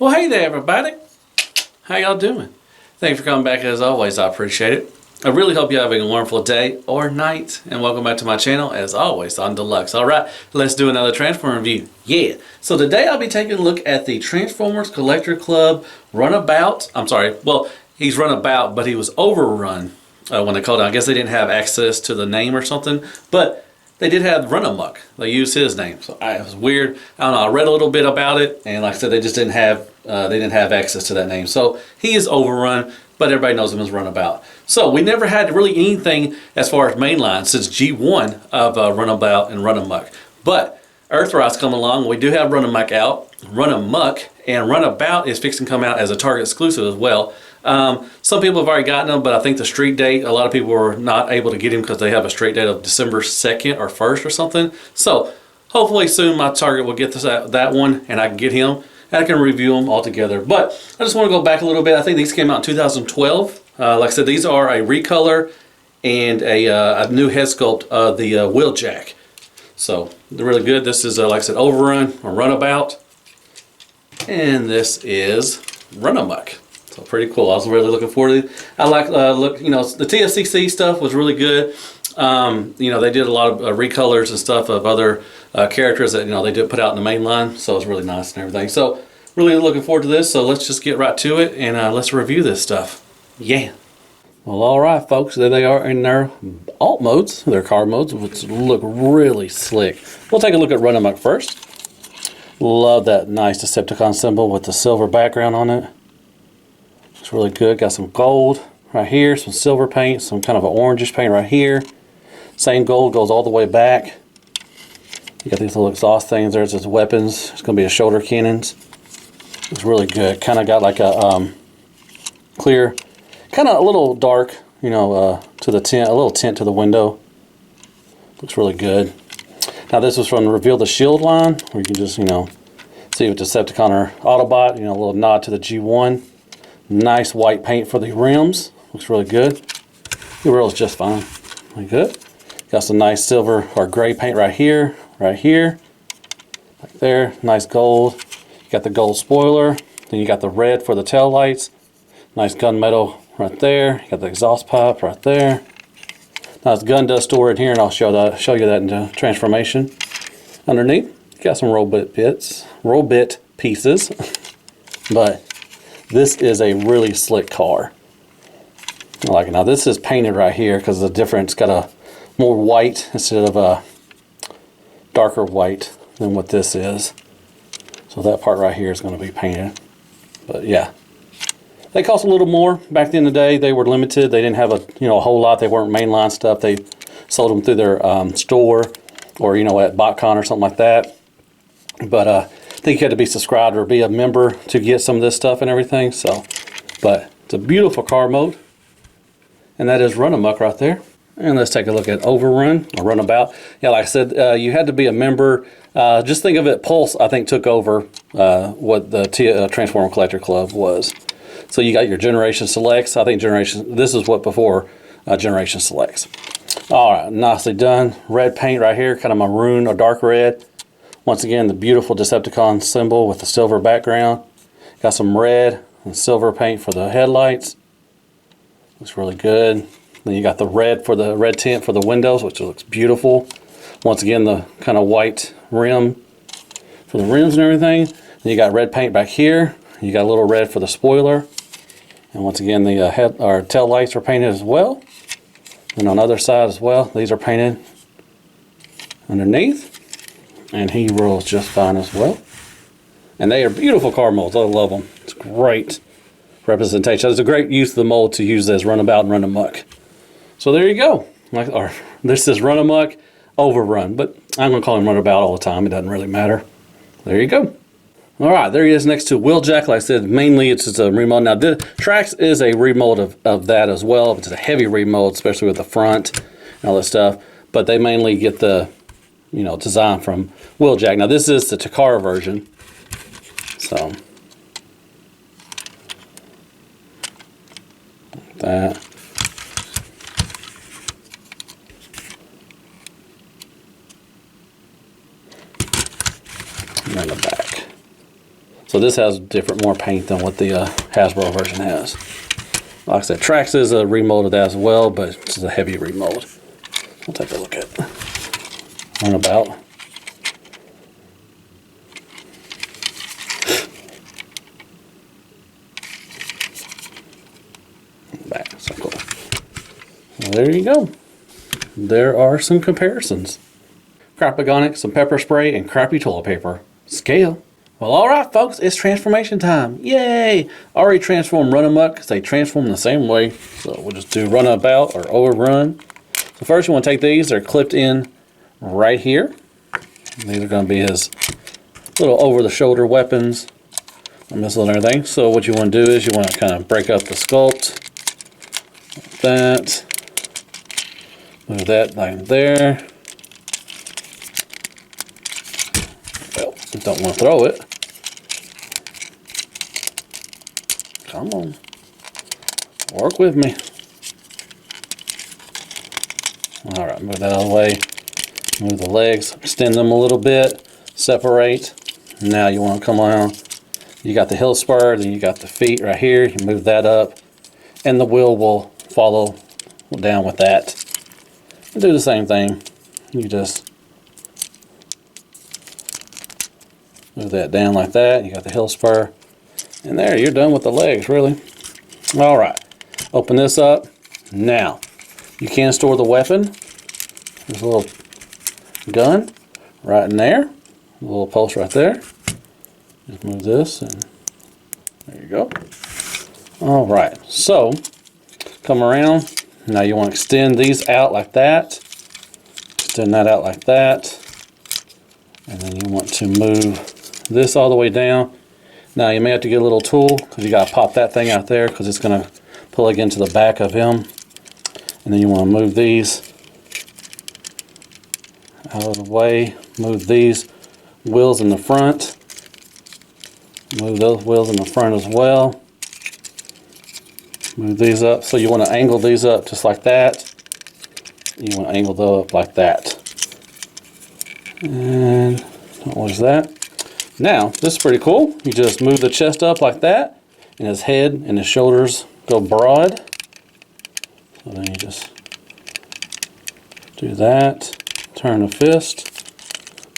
Well, hey there, everybody. How y'all doing? Thanks for coming back as always. I appreciate it. I really hope you're having a wonderful day or night, and welcome back to my channel as always on Deluxe. All right, let's do another Transformer review. Yeah. So today I'll be taking a look at the Transformers Collector Club Runabout. I'm sorry. Well, he's Runabout, but he was overrun when they called it. I guess they didn't have access to the name or something, but they did have Runamuck. They used his name, so it was weird. I don't know. I read a little bit about it, and like I said, they just didn't have access to that name. So he is overrun, but everybody knows him as Runabout. So we never had really anything as far as mainline since G1 of Runabout and Runamuck. But Earthrise come along. We do have Runamuck out, Runamuck, and Runabout is fixing to come out as a Target exclusive as well. Some people have already gotten them, but I think the street date, a lot of people were not able to get him because they have a street date of December 2nd or 1st or something. So hopefully soon my Target will get that one and I can get him and I can review them all together. But I just want to go back a little bit. I think these came out in 2012. Like I said, these are a recolor and a new head sculpt of the Wheeljack. So they're really good. This is, like I said, Overrun or Runabout. And this is Runamuck. So pretty cool. I was really looking forward to it. I like, you know, the TFCC stuff was really good. You know, they did a lot of recolors and stuff of other characters that, you know, they did put out in the main line. So it was really nice and everything. So really looking forward to this. So let's just get right to it and let's review this stuff. Yeah. Well, all right, folks. There they are in their alt modes, their car modes, which look really slick. We'll take a look at Runamuck first. Love that nice Decepticon symbol with the silver background on it. It's really good. Got some gold right here, some silver paint, some kind of an orangish paint right here. Same gold goes all the way back. You got these little exhaust things. There's his weapons. It's going to be a shoulder cannons. It's really good. Kind of got like a clear, kind of a little dark, you know, to the tint, a little tint to the window. Looks really good. Now this was from the Reveal the Shield line, where you can just, you know, see with Decepticon or Autobot, you know, a little nod to the G1. Nice white paint for the rims. Looks really good. The wheel is just fine. Really good. Got some nice silver or gray paint right here, right there. Nice gold. You got the gold spoiler. Then you got the red for the tail lights. Nice gunmetal right there. You got the exhaust pipe right there. Now this gun does store in here, and I'll show you that in the transformation. Underneath, you got some roll bit pieces, but this is a really slick car. I like it. Now this is painted right here because the difference got a more white instead of a darker white than what this is. So that part right here is going to be painted. But yeah, they cost a little more. Back in the day, they were limited. They didn't have a whole lot. They weren't mainline stuff. They sold them through their store or at BotCon or something like that. But I think you had to be subscribed or be a member to get some of this stuff and everything. So, but it's a beautiful car mode, and that is Runamuck right there. And let's take a look at Overrun or Runabout. Yeah, like I said, you had to be a member. Just think of it, Pulse, I think, took over what the Transformer Collector Club was. So you got your Generation Selects. I think this is what before Generation Selects. All right, nicely done. Red paint right here, kind of maroon or dark red. Once again, the beautiful Decepticon symbol with the silver background. Got some red and silver paint for the headlights. Looks really good. Then you got the red tint for the windows, which looks beautiful. Once again, the kind of white rim for the rims and everything. Then you got red paint back here. You got a little red for the spoiler. And once again, the tail lights are painted as well. And on the other side as well, these are painted underneath. And he rolls just fine as well. And they are beautiful car molds. I love them. It's great representation. It's a great use of the mold to use as Runabout and Runamuck. So there you go. This is Runamuck Overrun, but I'm going to call him Runabout all the time. It doesn't really matter. There you go. All right, there he is next to Wheeljack. Like I said, mainly it's just a remold. Now, Trax is a remold of that as well. It's a heavy remold, especially with the front and all that stuff. But they mainly get the design from Wheeljack. Now this is the Takara version. So like that. And then the back. So this has different, more paint than what the Hasbro version has. Like I said, Trax is remolded as well, but it's a heavy remold. We'll take a look at Runabout. Back, so cool. Well, there you go. There are some comparisons. Crapagonic, some pepper spray, and crappy toilet paper. Scale. Well, alright folks, it's transformation time. Yay! Already transformed Runamuck because they transform the same way. So we'll just do Runabout or Overrun. So first you want to take these, they're clipped in right here. These are going to be his little over-the-shoulder weapons. I'm missing everything. So what you want to do is you want to kind of break up the sculpt. Like that. Move that like there. Well, don't want to throw it. Come on. Work with me. Alright, move that out of the way. Move the legs, extend them a little bit, separate. Now you want to come on. You got the heel spur, then you got the feet right here. You move that up, and the wheel will follow down with that. And do the same thing. You just move that down like that. You got the heel spur. And there, you're done with the legs, really. Alright, open this up. Now, you can store the weapon. There's a little gun right in there. A little post right there. Just move this, and there you go. Alright, so, come around. Now you want to extend these out like that. Extend that out like that. And then you want to move this all the way down. Now you may have to get a little tool because you got to pop that thing out there because it's going to plug into the back of him. And then you want to move these out of the way. Move these wheels in the front. Move those wheels in the front as well. Move these up. So you want to angle these up just like that. You want to angle those up like that. And what was that? Now, this is pretty cool. You just move the chest up like that, and his head and his shoulders go broad. So then you just do that, turn the fist,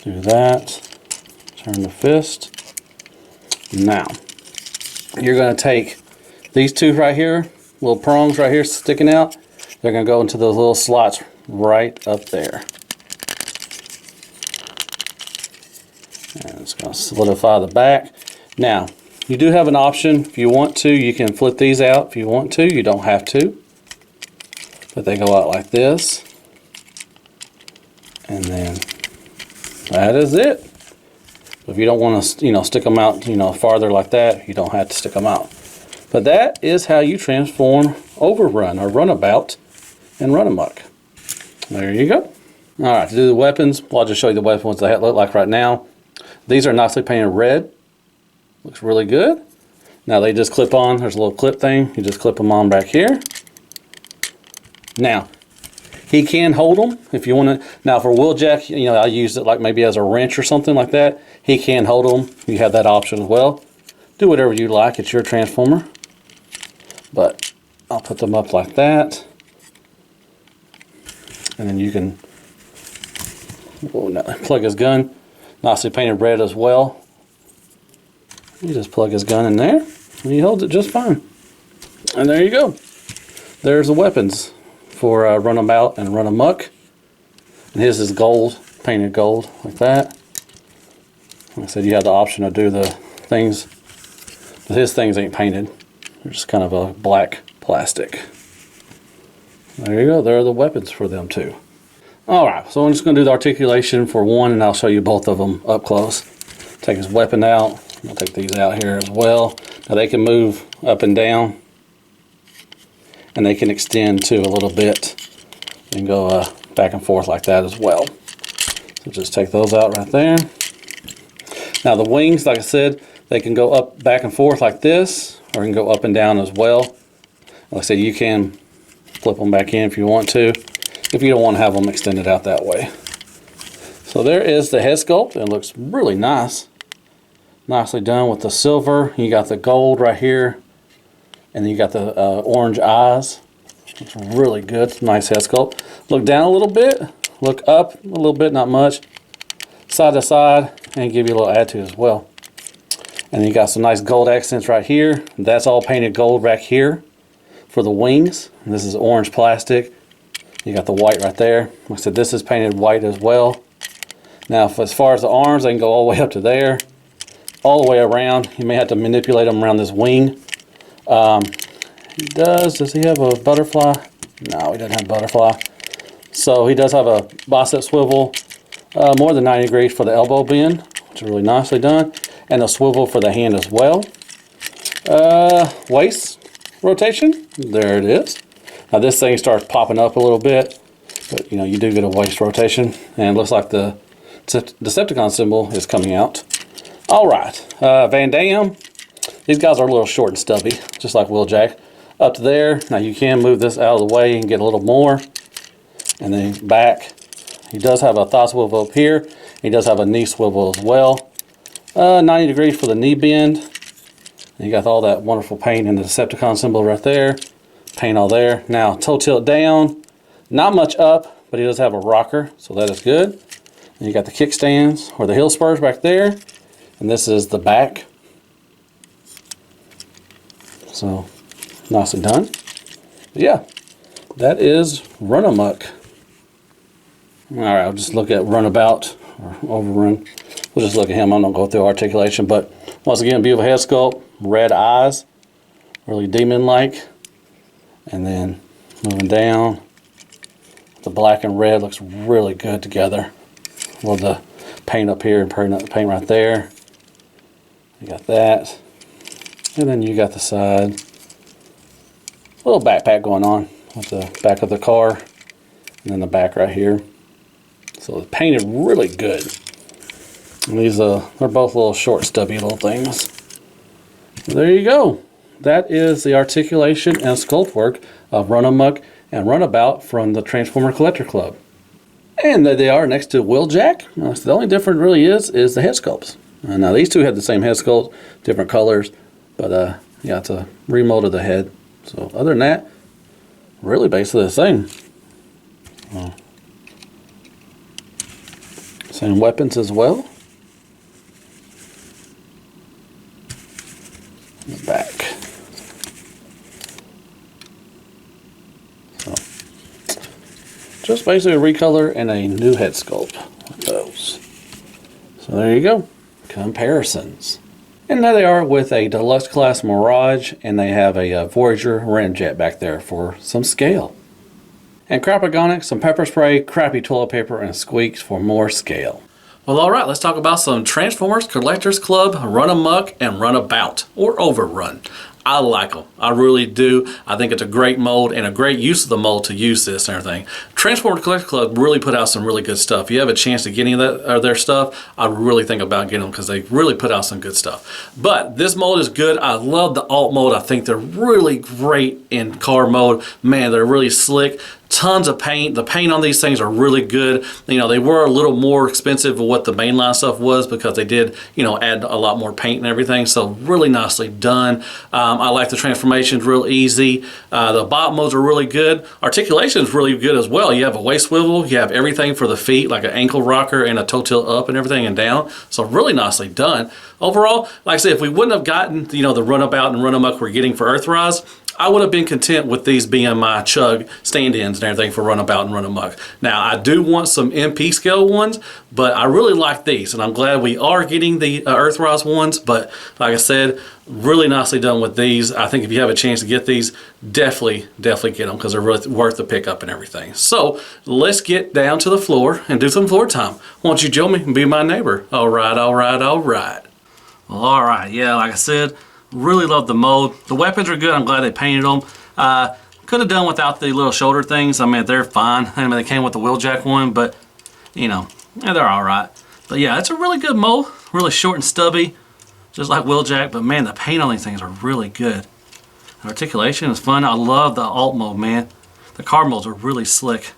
do that, turn the fist. Now, you're going to take these two right here, little prongs right here sticking out. They're going to go into those little slots right up there. And it's going to solidify the back. Now, you do have an option. If you want to, you can flip these out. If you want to, you don't have to. But they go out like this. And then that is it. If you don't want to, stick them out, farther like that, you don't have to stick them out. But that is how you transform Overrun or Runabout and Runamuck. There you go. All right, to do the weapons, well, I'll just show you the weapons they look like right now. These are nicely painted red. Looks really good. Now they just clip on. There's a little clip thing. You just clip them on back here. Now, he can hold them if you want to. Now for Wheeljack, I use it like maybe as a wrench or something like that. He can hold them. You have that option as well. Do whatever you like. It's your transformer. But I'll put them up like that. And then you can plug his gun. Nicely painted red as well. You just plug his gun in there, and he holds it just fine. And there you go. There's the weapons for Runabout and Runamuck. And his is gold, painted gold, like that. Like I said, you have the option to do the things, but his things ain't painted. They're just kind of a black plastic. There you go. There are the weapons for them too. Alright, so I'm just going to do the articulation for one, and I'll show you both of them up close. Take his weapon out. I'll take these out here as well. Now they can move up and down, and they can extend too a little bit and go back and forth like that as well. So just take those out right there. Now the wings, like I said, they can go up back and forth like this, or can go up and down as well. Like I said, you can flip them back in if you want to, if you don't want to have them extended out that way. So there is the head sculpt. It looks really nice. Nicely done with the silver. You got the gold right here. And then you got the orange eyes. Looks really good. Nice head sculpt. Look down a little bit. Look up a little bit, not much. Side to side, and give you a little attitude as well. And then you got some nice gold accents right here. That's all painted gold back here for the wings. And this is orange plastic. You got the white right there. Like I said, this is painted white as well. Now, as far as the arms, they can go all the way up to there, all the way around. You may have to manipulate them around this wing. Does he have a butterfly? No, he doesn't have a butterfly. So he does have a bicep swivel, more than 90 degrees for the elbow bend, which is really nicely done, and a swivel for the hand as well. Waist rotation, there it is. Now this thing starts popping up a little bit, but you know, you do get a waist rotation, and it looks like the Decepticon symbol is coming out. All right, Van Damme. These guys are a little short and stubby, just like Wheeljack. Up to there. Now you can move this out of the way and get a little more. And then back. He does have a thigh swivel up here. He does have a knee swivel as well. 90 degrees for the knee bend. And you got all that wonderful paint and the Decepticon symbol right there. Paint all there. Now toe tilt down. Not much up, but he does have a rocker, so that is good. And you got the kickstands or the heel spurs back there. And this is the back. So, nicely done. But yeah, that is Runamuck. Alright, I'll just look at Runabout or Overrun. We'll just look at him. I'm not going to go through articulation, but once again, beautiful head sculpt, red eyes, really demon-like. And then moving down, the black and red looks really good together. Love the paint up here and paint right there. You got that. And then you got the side. A little backpack going on with the back of the car. And then the back right here. So it's painted really good. And these they're both little short stubby little things. There you go. That is the articulation and sculpt work of Runamuck and Runabout from the Transformer Collector Club. And there they are next to Wheeljack. The only difference really is the head sculpts. Now these two have the same head sculpt, different colors, but yeah, it's a remold of the head. So other than that, really basically the same. Same weapons as well. The back. So just basically a recolor and a new head sculpt with those. So there you go. Comparisons. And there they are with a Deluxe class Mirage, and they have a Voyager ramjet back there for some scale. And Crapagonic, some pepper spray, crappy toilet paper, and squeaks for more scale. Well, alright, let's talk about some Transformers Collectors Club Runamuck and Runabout, or Overrun. I like them. I really do. I think it's a great mold and a great use of the mold to use this and everything. Transformers Collector Club really put out some really good stuff. If you have a chance to get any of their stuff, I really think about getting them because they really put out some good stuff. But this mold is good. I love the alt mode. I think they're really great in car mode. Man, they're really slick. Tons of paint. The paint on these things are really good. You know, they were a little more expensive than what the mainline stuff was because they did, you know, add a lot more paint and everything. So really nicely done. I like the transformations, real easy. The bot modes are really good. Articulation is really good as well. You have a waist swivel. You have everything for the feet, like an ankle rocker and a toe tilt up and everything and down. So really nicely done. Overall, like I said, if we wouldn't have gotten, you know, the Runabout and Runamuck we're getting for Earthrise, I would have been content with these being my chug stand-ins and everything for Runabout and Runamuck. Now, I do want some MP scale ones, but I really like these, and I'm glad we are getting the Earthrise ones, but like I said, really nicely done with these. I think if you have a chance to get these, definitely get them because they're really worth the pickup and everything. So, let's get down to the floor and do some floor time. Won't you join me and be my neighbor? All right. Well, all right, yeah, like I said, really love the mold. The weapons are good. I'm glad they painted them. Could have done without the little shoulder things. I mean, they're fine. I mean, they came with the Wheeljack one, but, you know, yeah, they're all right. But, yeah, it's a really good mold. Really short and stubby, just like Wheeljack. But, man, the paint on these things are really good. The articulation is fun. I love the alt mode, man. The car modes are really slick.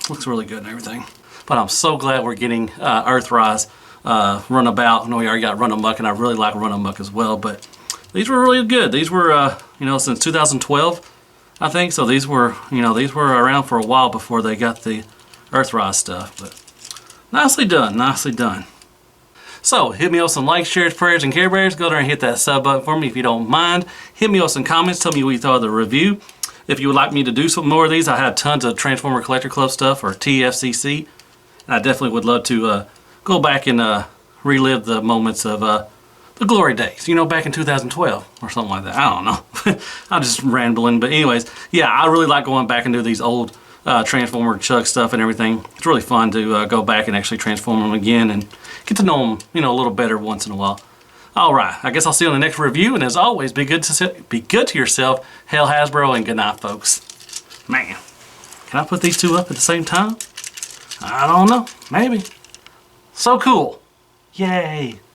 Looks really good and everything. But I'm so glad we're getting Earthrise Runabout. I know we already got Runamuck, and I really like Runamuck as well, but these were really good. These were, you know, since 2012, I think. So these were, you know, these were around for a while before they got the Earthrise stuff, but nicely done, nicely done. So, hit me with some likes, shares, prayers, and Care Bears. Go there and hit that sub button for me if you don't mind. Hit me with some comments. Tell me what you thought of the review. If you would like me to do some more of these, I have tons of Transformer Collector Club stuff, or TFCC. And I definitely would love to go back and relive the moments of the glory days. You know, back in 2012 or something like that. I don't know. I'm just rambling. But anyways, yeah, I really like going back and do these old Transformer Chug stuff and everything. It's really fun to go back and actually transform them again and get to know them, you know, a little better once in a while. All right, I guess I'll see you on the next review. And as always, be good to yourself. Hail Hasbro, and good night, folks. Man, can I put these two up at the same time? I don't know. Maybe. So cool. Yay.